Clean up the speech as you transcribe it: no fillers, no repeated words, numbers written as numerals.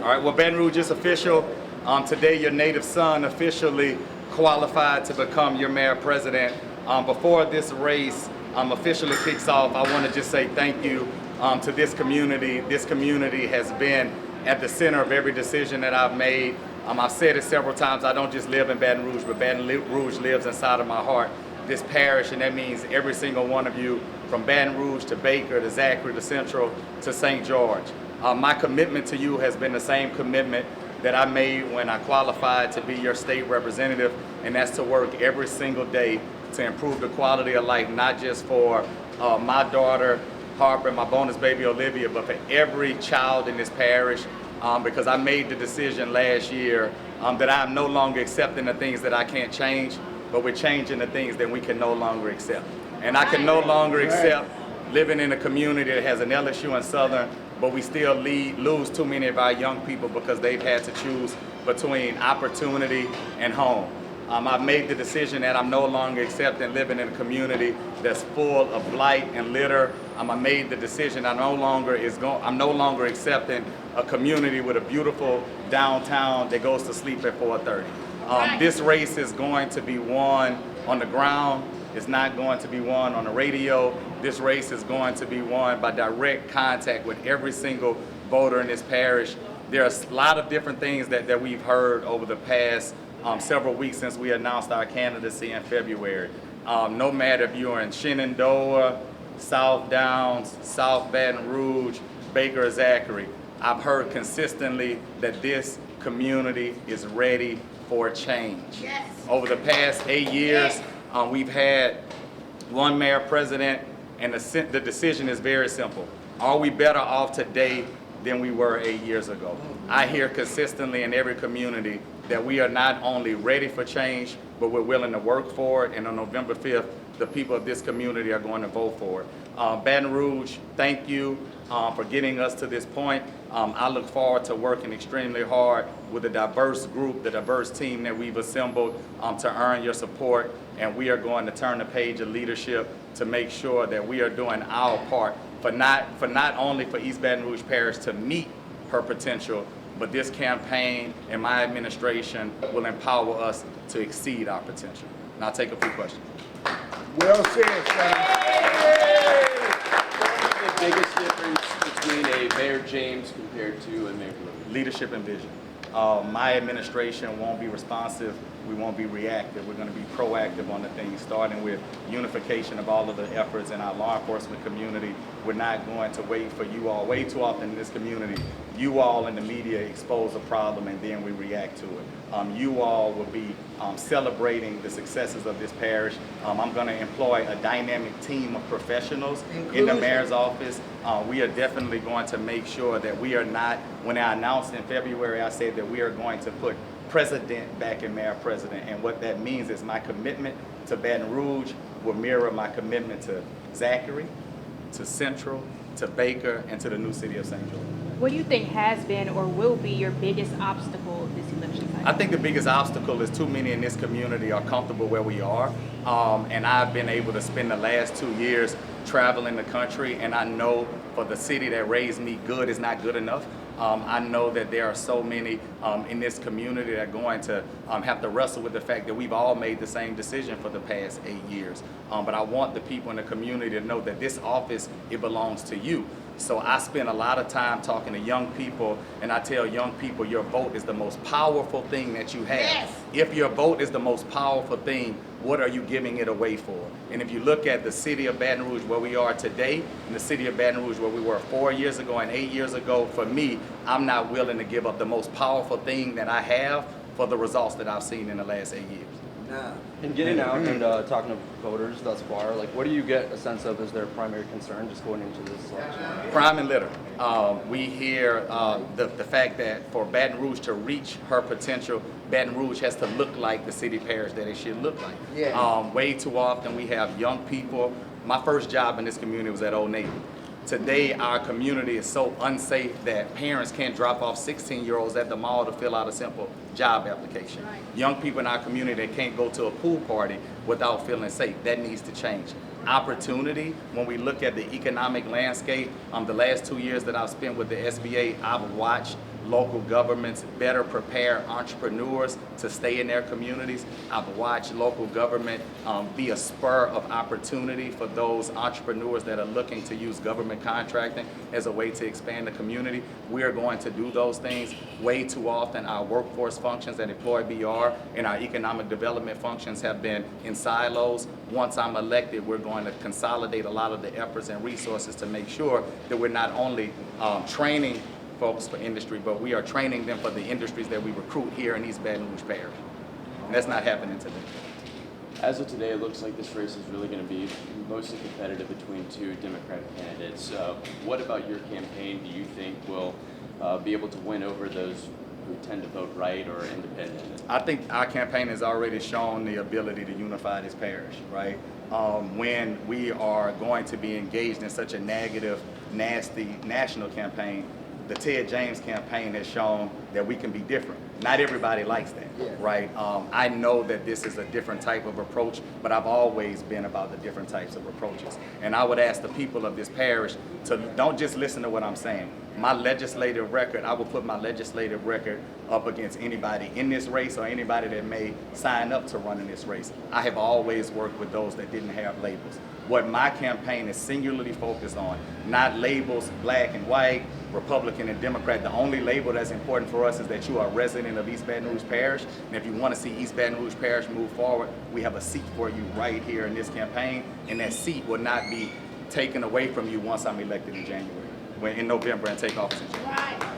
All right, well, Baton Rouge is official. Today, your native son officially qualified to become your mayor president. Before this race officially kicks off, I want to just say thank you to this community. This community has been at the center of every decision that I've made. I've said it several times, I don't just live in Baton Rouge, but Baton Rouge lives inside of my heart, this parish, and that means every single one of you, from Baton Rouge to Baker to Zachary to Central to St. George. My commitment to you has been the same commitment that I made when I qualified to be your state representative, and that's to work every single day to improve the quality of life, not just for my daughter, Harper, and my bonus baby, Olivia, but for every child in this parish, because I made the decision last year that I'm no longer accepting the things that I can't change, but we're changing the things that we can no longer accept. And I can no longer accept living in a community that has an LSU and Southern, but we still lose too many of our young people because they've had to choose between opportunity and home. I've made the decision that I'm no longer accepting living in a community that's full of blight and litter. I made the decision I'm no longer accepting a community with a beautiful downtown that goes to sleep at 4:30. This race is going to be won on the ground. It's not going to be won on the radio. This race is going to be won by direct contact with every single voter in this parish. There's a lot of different things that we've heard over the past several weeks since we announced our candidacy in February. No matter if you're in Shenandoah, South Downs, South Baton Rouge, Baker or Zachary, I've heard consistently that this community is ready for change. Yes. Over the past 8 years, we've had one mayor president, and the decision is very simple. Are we better off today than we were 8 years ago? I hear consistently in every community that we are not only ready for change, but we're willing to work for it, and on November 5th, the people of this community are going to vote for it. Baton Rouge, thank you for getting us to this point. I look forward to working extremely hard with the diverse group, the diverse team that we've assembled to earn your support, and we are going to turn the page of leadership to make sure that we are doing our part for not only for East Baton Rouge Parish to meet her potential, but this campaign and my administration will empower us to exceed our potential. And I'll take a few questions. Well said, son. What's the biggest difference between a Mayor James compared to a Mayor Blue? Leadership and vision. My administration won't be responsive. We won't be reactive. We're going to be proactive on the things, starting with unification of all of the efforts in our law enforcement community. We're not going to wait for you all. Way too often in this community, you all in the media expose a problem and then we react to it. You all will be celebrating the successes of this parish. I'm going to employ a dynamic team of professionals in the mayor's office. We are definitely going to make sure that we are not, when I announced in February, I said that we are going to put president back in mayor president, and what that means is my commitment to Baton Rouge will mirror my commitment to Zachary, to Central, to Baker, and to the new city of St. George. What do you think has been or will be your biggest obstacle this election cycle? I think the biggest obstacle is too many in this community are comfortable where we are, and I've been able to spend the last 2 years traveling the country, and I know for the city that raised me, good is not good enough. I know that there are so many in this community that are going to have to wrestle with the fact that we've all made the same decision for the past 8 years. But I want the people in the community to know that this office, it belongs to you. So I spend a lot of time talking to young people, and I tell young people your vote is the most powerful thing that you have. Yes. If your vote is the most powerful thing, what are you giving it away for? And if you look at the city of Baton Rouge where we are today, and the city of Baton Rouge where we were 4 years ago and 8 years ago, for me, I'm not willing to give up the most powerful thing that I have for the results that I've seen in the last 8 years. And getting out and talking to voters thus far, like, what do you get a sense of as their primary concern just going into this election? Crime and litter. We hear the fact that for Baton Rouge to reach her potential, Baton Rouge has to look like the city parish that it should look like. Yeah. Way too often we have young people. My first job in this community was at Old Navy. Today, our community is so unsafe that parents can't drop off 16-year-olds at the mall to fill out a simple job application. Right. Young people in our community that can't go to a pool party without feeling safe. That needs to change. Opportunity, when we look at the economic landscape, the last 2 years that I've spent with the SBA, I've watched local governments better prepare entrepreneurs to stay in their communities. I've watched local government be a spur of opportunity for those entrepreneurs that are looking to use government contracting as a way to expand the community. We are going to do those things. Way too often our workforce functions that employ BR and our economic development functions have been in silos. Once I'm elected, we're going to consolidate a lot of the efforts and resources to make sure that we're not only training folks for industry, but we are training them for the industries that we recruit here in East Baton Rouge Parish. And that's not happening today. As of today, it looks like this race is really going to be mostly competitive between two Democratic candidates. What about your campaign do you think will be able to win over those who tend to vote right or independent? I think our campaign has already shown the ability to unify this parish, right? When we are going to be engaged in such a negative, nasty national campaign, the Ted James campaign has shown that we can be different. Not everybody likes that, right? I know that this is a different type of approach, but I've always been about the different types of approaches. And I would ask the people of this parish to don't just listen to what I'm saying. My legislative record, I will put my legislative record up against anybody in this race or anybody that may sign up to run in this race. I have always worked with those that didn't have labels. What my campaign is singularly focused on, not labels, black and white, Republican and Democrat. The only label that's important for us is that you are a resident of East Baton Rouge Parish. And if you want to see East Baton Rouge Parish move forward, we have a seat for you right here in this campaign. And that seat will not be taken away from you once I'm elected in January, in November, and take office in January.